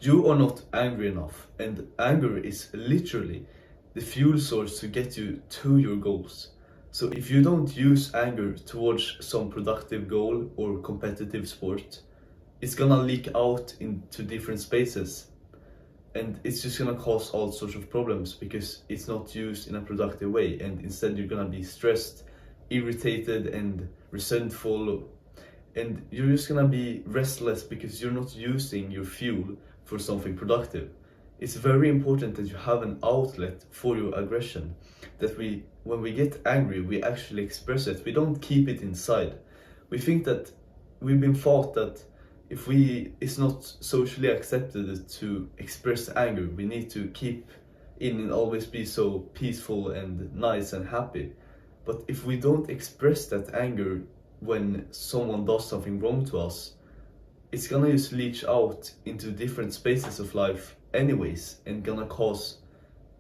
You are not angry enough, and anger is literally the fuel source to get you to your goals. So if you don't use anger towards some productive goal or competitive sport, it's gonna leak out into different spaces, and it's just gonna cause all sorts of problems because it's not used in a productive way, and instead you're gonna be stressed, irritated, and resentful, and you're just gonna be restless because you're not using your fuel for something productive. It's very important that you have an outlet for your aggression, that when we get angry, we actually express it. We don't keep it inside. We think that we've been taught that if it's not socially accepted to express anger, we need to keep in and always be so peaceful and nice and happy. But if we don't express that anger when someone does something wrong to us, it's gonna just leach out into different spaces of life anyways, and gonna cause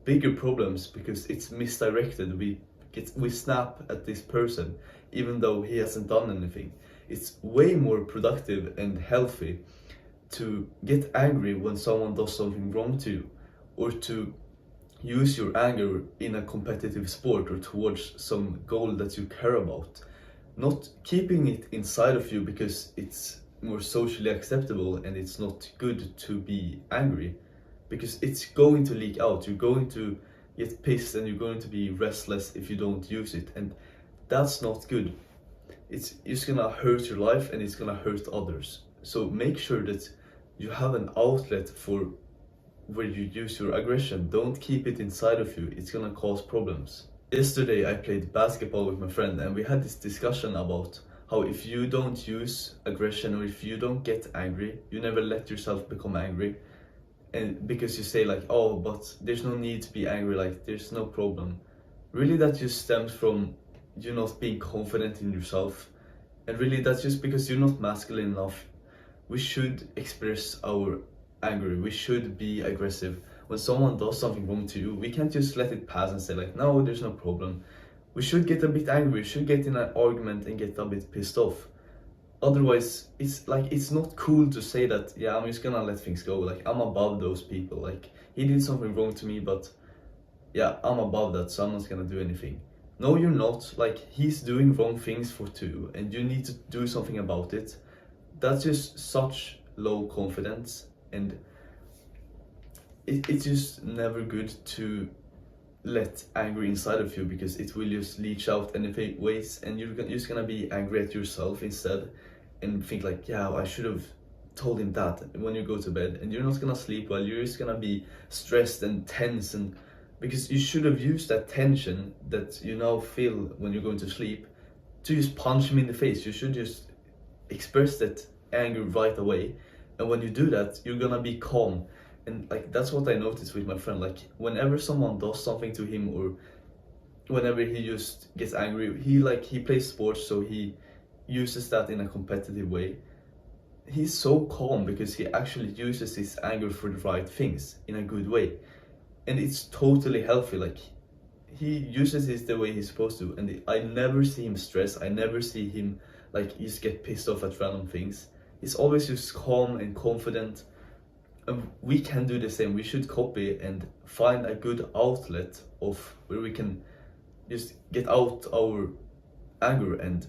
bigger problems because it's misdirected. We snap at this person even though he hasn't done anything. It's way more productive and healthy to get angry when someone does something wrong to you, or to use your anger in a competitive sport or towards some goal that you care about. Not keeping it inside of you because it's more socially acceptable and it's not good to be angry, because it's going to leak out. You're going to get pissed and you're going to be restless if you don't use it, and that's not good. It's just gonna hurt your life and it's gonna hurt others. So make sure that you have an outlet for where you use your aggression. Don't keep it inside of you, it's gonna cause problems. Yesterday I played basketball with my friend and we had this discussion about how if you don't use aggression, or if you don't get angry, you never let yourself become angry. And because you say like, oh, but there's no need to be angry, like there's no problem. Really, that just stems from you not being confident in yourself, and really that's just because you're not masculine enough. We should express our anger, we should be aggressive. When someone does something wrong to you, we can't just let it pass and say like, no, there's no problem. We should get a bit angry, we should get in an argument and get a bit pissed off. Otherwise, it's like, it's not cool to say that, yeah, I'm just gonna let things go, like I'm above those people, like he did something wrong to me, but yeah, I'm above that, so I'm not gonna do anything. No, you're not. Like, he's doing wrong things for two, and you need to do something about it. That's just such low confidence, and it's just never good to let anger inside of you, because it will just leach out any ways, and you're just gonna be angry at yourself instead, and think like, yeah, I should have told him that when you go to bed, and you're not gonna sleep well. You're just gonna be stressed and tense, and because you should have used that tension that you now feel when you're going to sleep to just punch him in the face. You should just express that anger right away, and when you do that, you're gonna be calm. And like, that's what I noticed with my friend. Like, whenever someone does something to him, or whenever he just gets angry, he plays sports, so he uses that in a competitive way. He's so calm because he actually uses his anger for the right things in a good way, and it's totally healthy. Like, he uses it the way he's supposed to, and I never see him stress. I never see him like just get pissed off at random things. He's always just calm and confident, and we can do the same. We should copy and find a good outlet of where we can just get out our anger. And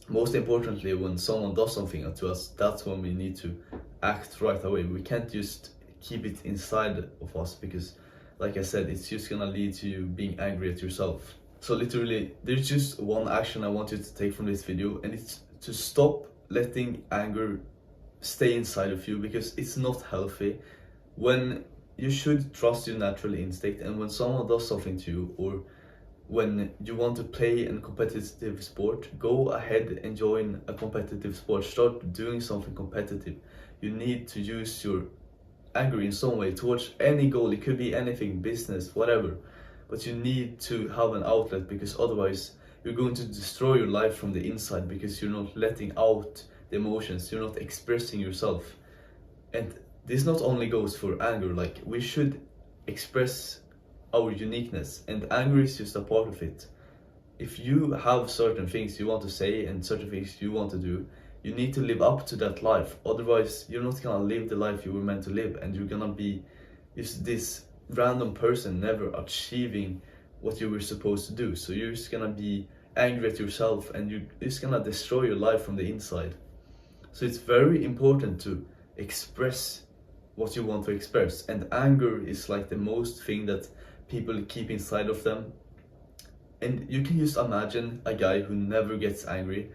most importantly, when someone does something to us, that's when we need to act right away. We can't just keep it inside of us, because like I said, it's just gonna lead to you being angry at yourself. So literally, there's just one action I want you to take from this video, and it's to stop letting anger stay inside of you, because it's not healthy. When you should trust your natural instinct, and when someone does something to you, or when you want to play a competitive sport, go ahead and join a competitive sport. Start doing something competitive. You need to use your anger in some way towards any goal. It could be anything, business, whatever, but you need to have an outlet, because otherwise you're going to destroy your life from the inside, because you're not letting out the emotions, you're not expressing yourself. And this not only goes for anger, like, we should express our uniqueness, and anger is just a part of it. If you have certain things you want to say and certain things you want to do, you need to live up to that life. Otherwise, you're not gonna live the life you were meant to live, and you're gonna be just this random person never achieving what you were supposed to do. So you're just gonna be angry at yourself, and you're just gonna destroy your life from the inside. So it's very important to express what you want to express, and anger is like the most thing that people keep inside of them. And you can just imagine a guy who never gets angry,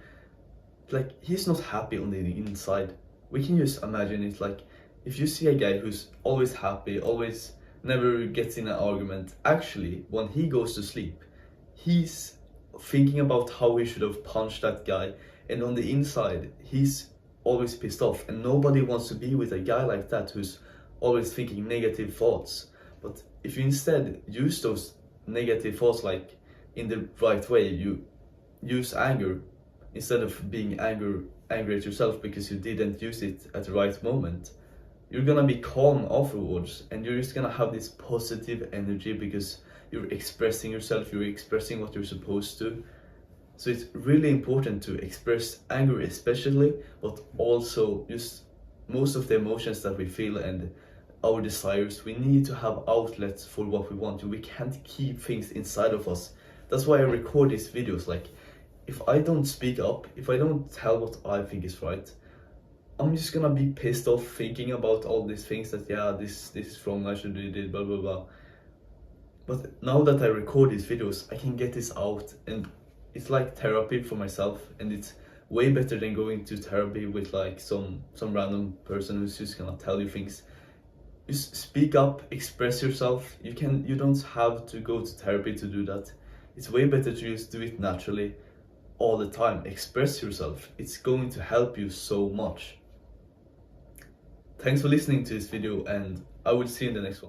like he's not happy on the inside. We can just imagine it like, if you see a guy who's always happy, always never gets in an argument, actually when he goes to sleep, he's thinking about how he should have punched that guy, and on the inside he's always pissed off, and nobody wants to be with a guy like that who's always thinking negative thoughts. But if you instead use those negative thoughts like in the right way, you use anger instead of being angry at yourself because you didn't use it at the right moment, you're gonna be calm afterwards, and you're just gonna have this positive energy because you're expressing yourself, you're expressing what you're supposed to. So it's really important to express anger especially, but also just most of the emotions that we feel and our desires. We need to have outlets for what we want. We can't keep things inside of us. That's why I record these videos. Like, if I don't speak up, if I don't tell what I think is right, I'm just gonna be pissed off thinking about all these things that, yeah, this is wrong, I should do it, blah blah blah. But now that I record these videos, I can get this out, and it's like therapy for myself, and it's way better than going to therapy with like some random person who's just gonna tell you things. Just speak up, express yourself. You don't have to go to therapy to do that. It's way better to just do it naturally all the time. Express yourself. It's going to help you so much. Thanks for listening to this video, and I will see you in the next one.